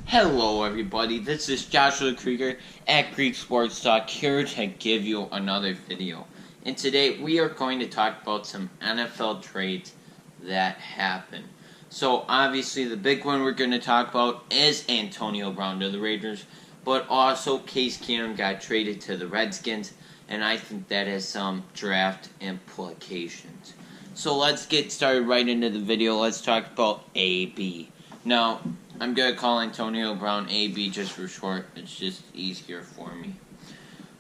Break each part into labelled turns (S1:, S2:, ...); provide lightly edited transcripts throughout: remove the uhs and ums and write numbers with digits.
S1: Hello everybody, this is Joshua Krieger at Greek Sports Talk here to give you another video. And today we are going to talk about some NFL trades that happened. So obviously the big one we're going to talk about is Antonio Brown to the Raiders, but also Case Keenum got traded to the Redskins, and I think that has some draft implications. So let's get started right into the video. Let's talk about AB. Now, I'm going to call Antonio Brown AB just for short. It's just easier for me.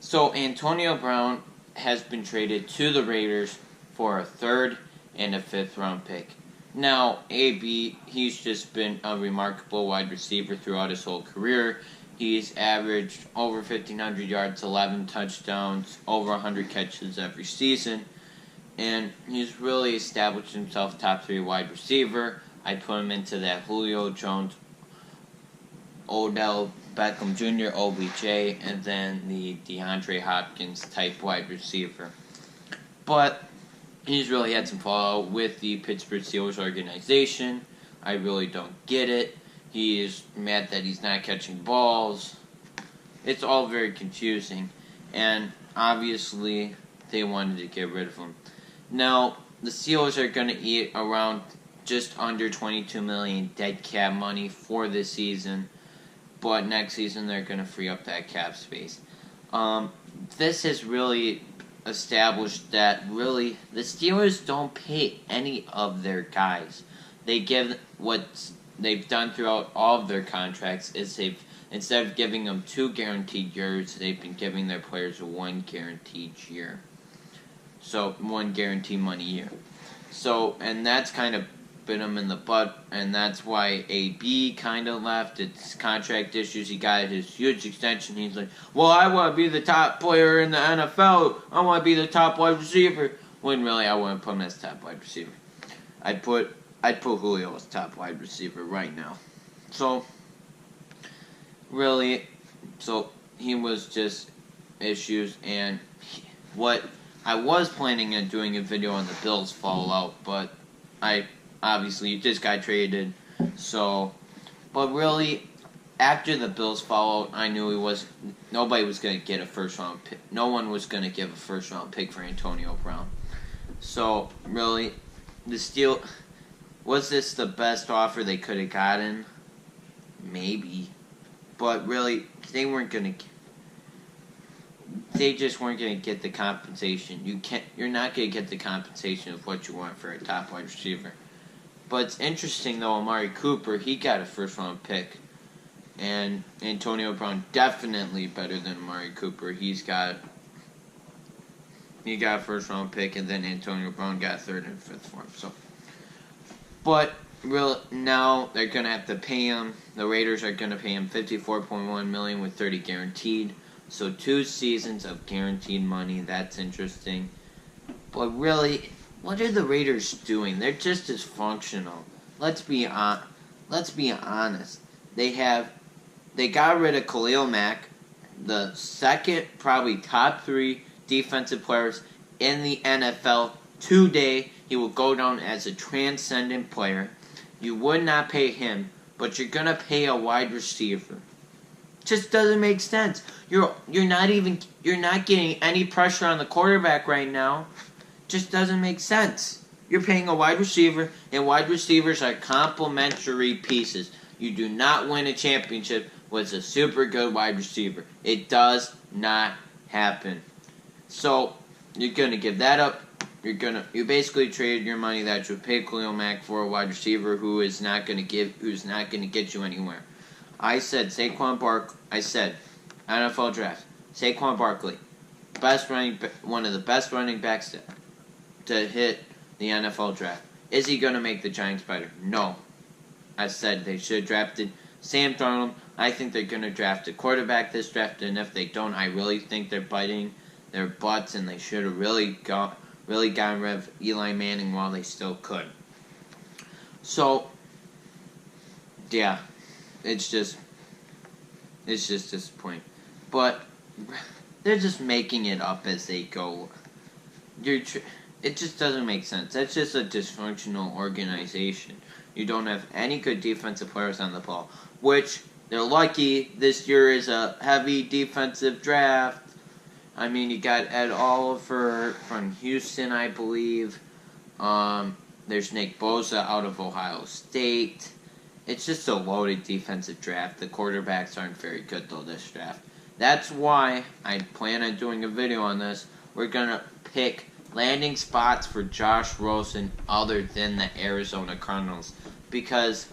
S1: So, Antonio Brown has been traded to the Raiders for a 3rd and a 5th round pick. Now, AB, he's just been a remarkable wide receiver throughout his whole career. He's averaged over 1,500 yards, 11 touchdowns, over 100 catches every season. And he's really established himself top 3 wide receiver. I put him into that Julio Jones, Odell Beckham Jr., OBJ, and then the DeAndre Hopkins type wide receiver. But he's really had some fallout with the Pittsburgh Steelers organization. I really don't get it. He is mad that he's not catching balls. It's all very confusing. And obviously, they wanted to get rid of him. Now, the Steelers are going to eat around just under $22 million dead cap money for this season. But next season, they're going to free up that cap space. This has really established that really the Steelers don't pay any of their guys. They give what they've done throughout all of their contracts is they've, instead of giving them 2 guaranteed years, they've been giving their players 1 guaranteed year. So 1 guaranteed money year. So, and that's kind of bit him in the butt, and that's why AB kind of left. It's contract issues. He got his huge extension. He's like, well, I want to be the top player in the NFL. I want to be the top wide receiver. When really, I wouldn't put him as top wide receiver. I'd put Julio as top wide receiver right now. So, really, so he was just issues, and what I was planning on doing a video on the Bills fallout, but obviously, you just got traded, so, but really, after the Bills fallout, I knew nobody was going to get a first-round pick. No one was going to give a first-round pick for Antonio Brown. So, really, was this the best offer they could have gotten? Maybe. But really, they just weren't going to get the compensation. You're not going to get the compensation of what you want for a top wide receiver. But it's interesting, though, Amari Cooper, he got a first-round pick. And Antonio Brown definitely better than Amari Cooper. He got a first-round pick, and then Antonio Brown got 3rd and 5th for him. So, but now they're going to have to pay him. The Raiders are going to pay him $54.1 million with $30 guaranteed. So 2 seasons of guaranteed money. That's interesting. But really, what are the Raiders doing? They're just dysfunctional. Let's be honest. They got rid of Khalil Mack, the second probably top 3 defensive players in the NFL today. He will go down as a transcendent player. You would not pay him, but you're gonna pay a wide receiver. Just doesn't make sense. You're not getting any pressure on the quarterback right now. Just doesn't make sense. You're paying a wide receiver, and wide receivers are complementary pieces. You do not win a championship with a super good wide receiver. It does not happen. So you're gonna give that up. You basically traded your money that you paid Khalil Mack for a wide receiver who's not gonna get you anywhere. I said NFL draft. Saquon Barkley, one of the best running backs to hit the NFL draft. Is he going to make the Giants better? No. I said they should have drafted Sam Darnold. I think they're going to draft a quarterback this draft, and if they don't, I really think they're biting their butts, and they should have really gotten rid of Eli Manning while they still could. So, yeah, it's just disappointing. But they're just making it up as they go. It just doesn't make sense. That's just a dysfunctional organization. You don't have any good defensive players on the ball, which they're lucky. This year is a heavy defensive draft. I mean, you got Ed Oliver from Houston, I believe. There's Nick Bosa out of Ohio State. It's just a loaded defensive draft. The quarterbacks aren't very good, though, this draft. That's why I plan on doing a video on this. We're going to pick landing spots for Josh Rosen other than the Arizona Cardinals. Because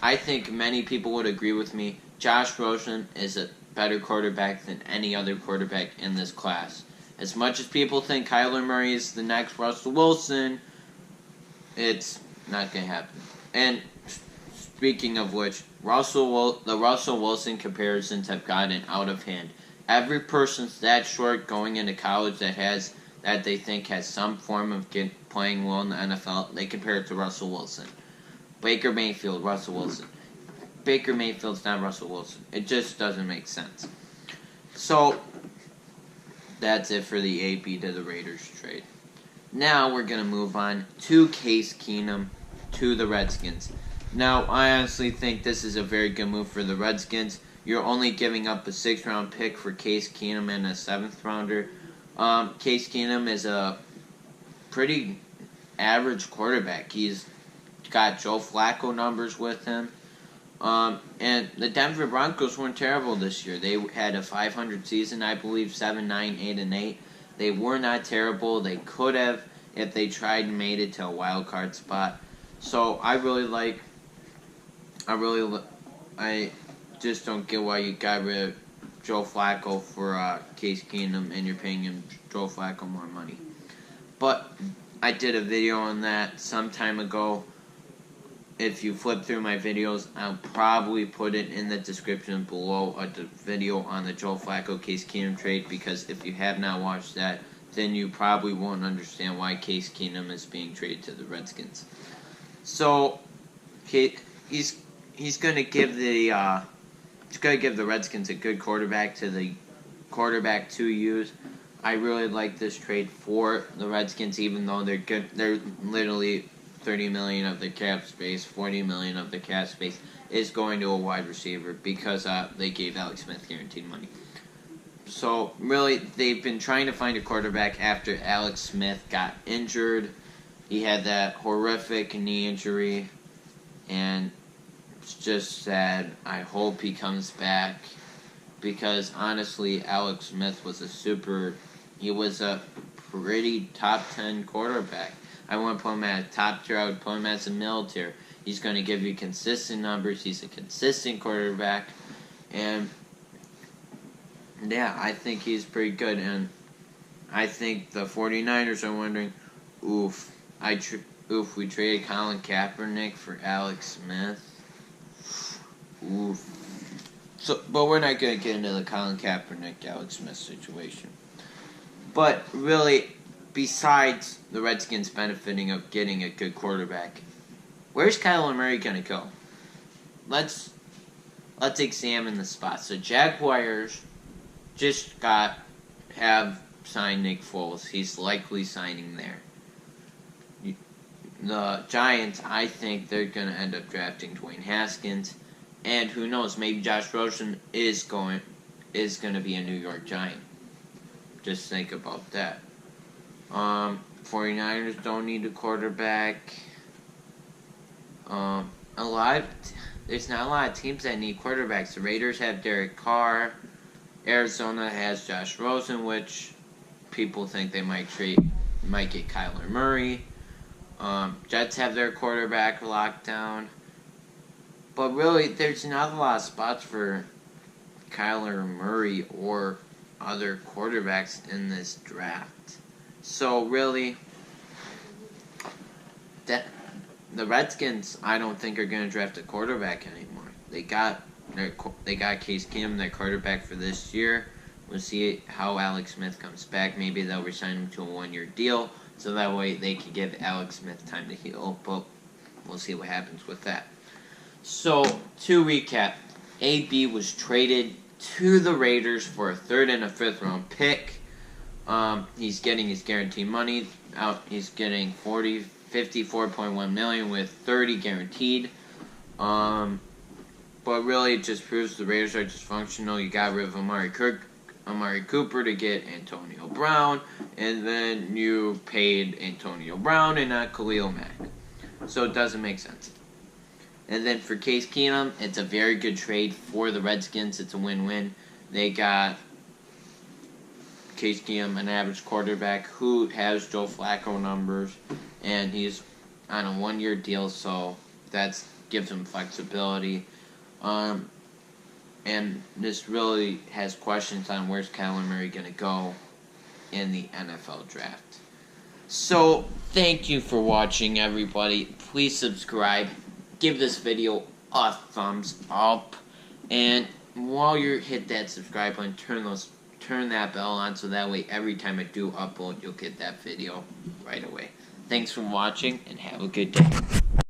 S1: I think many people would agree with me. Josh Rosen is a better quarterback than any other quarterback in this class. As much as people think Kyler Murray is the next Russell Wilson, it's not going to happen. And speaking of which, the Russell Wilson comparisons have gotten out of hand. Every person's that short going into college that they think has some form of playing well in the NFL, they compare it to Russell Wilson. Baker Mayfield, Russell Wilson. Baker Mayfield's not Russell Wilson. It just doesn't make sense. So, that's it for the AB to the Raiders trade. Now we're going to move on to Case Keenum to the Redskins. Now, I honestly think this is a very good move for the Redskins. You're only giving up a 6th-round pick for Case Keenum and a 7th-rounder. Case Keenum is a pretty average quarterback. He's got Joe Flacco numbers with him. And the Denver Broncos weren't terrible this year. They had a 500 season, I believe, 7-9, 8-8. They were not terrible. They could have, if they tried and made it to a wild card spot. So I just don't get why you got rid of Joe Flacco for Case Keenum and you're paying him Joe Flacco more money. But I did a video on that some time ago. If you flip through my videos, I'll probably put it in the description below the video on the Joe Flacco Case Keenum trade, because if you have not watched that, then you probably won't understand why Case Keenum is being traded to the Redskins. So he's going to give the Redskins a good quarterback to use. I really like this trade for the Redskins, even though they're good. They're literally $30 million of the cap space, $40 million of the cap space is going to a wide receiver because they gave Alex Smith guaranteed money. So really, they've been trying to find a quarterback after Alex Smith got injured. He had that horrific knee injury, and it's just sad. I hope he comes back because honestly, Alex Smith was he was a pretty top 10 quarterback. I wouldn't put him at a top tier. I would put him as a middle tier. He's going to give you consistent numbers. He's a consistent quarterback. And, yeah, I think he's pretty good. And I think the 49ers are wondering, we traded Colin Kaepernick for Alex Smith. Oof. So, but we're not going to get into the Colin Kaepernick, Alex Smith situation. But really, besides the Redskins benefiting of getting a good quarterback, where's Kyler Murray going to go? Let's examine the spots. The Jaguars just have signed Nick Foles. He's likely signing there. The Giants, I think they're going to end up drafting Dwayne Haskins. And who knows, maybe Josh Rosen is going to be a New York Giant. Just think about that. 49ers don't need a quarterback. There's not a lot of teams that need quarterbacks. The Raiders have Derek Carr. Arizona has Josh Rosen, which people think they might get Kyler Murray. Jets have their quarterback locked down. But really, there's not a lot of spots for Kyler Murray or other quarterbacks in this draft. So really, the Redskins, I don't think are going to draft a quarterback anymore. They got Case Keenum, their quarterback for this year. We'll see how Alex Smith comes back. Maybe they'll resign him to a 1-year deal, so that way they can give Alex Smith time to heal. But we'll see what happens with that. So to recap, AB was traded to the Raiders for a 3rd and a 5th round pick. He's getting his guaranteed money out. He's getting $54.1 million with $30 guaranteed. But really, it just proves the Raiders are dysfunctional. You got rid of Amari Cooper to get Antonio Brown, and then you paid Antonio Brown and not Khalil Mack. So it doesn't make sense. And then for Case Keenum, it's a very good trade for the Redskins. It's a win-win. They got Case Keenum, an average quarterback who has Joe Flacco numbers, and he's on a 1-year deal, so that gives him flexibility. And this really has questions on where's Kyler Murray going to go in the NFL draft. So, thank you for watching, everybody. Please subscribe. Give this video a thumbs up. And while you hit that subscribe button, turn that bell on so that way every time I do upload, you'll get that video right away. Thanks for watching, and have a good day.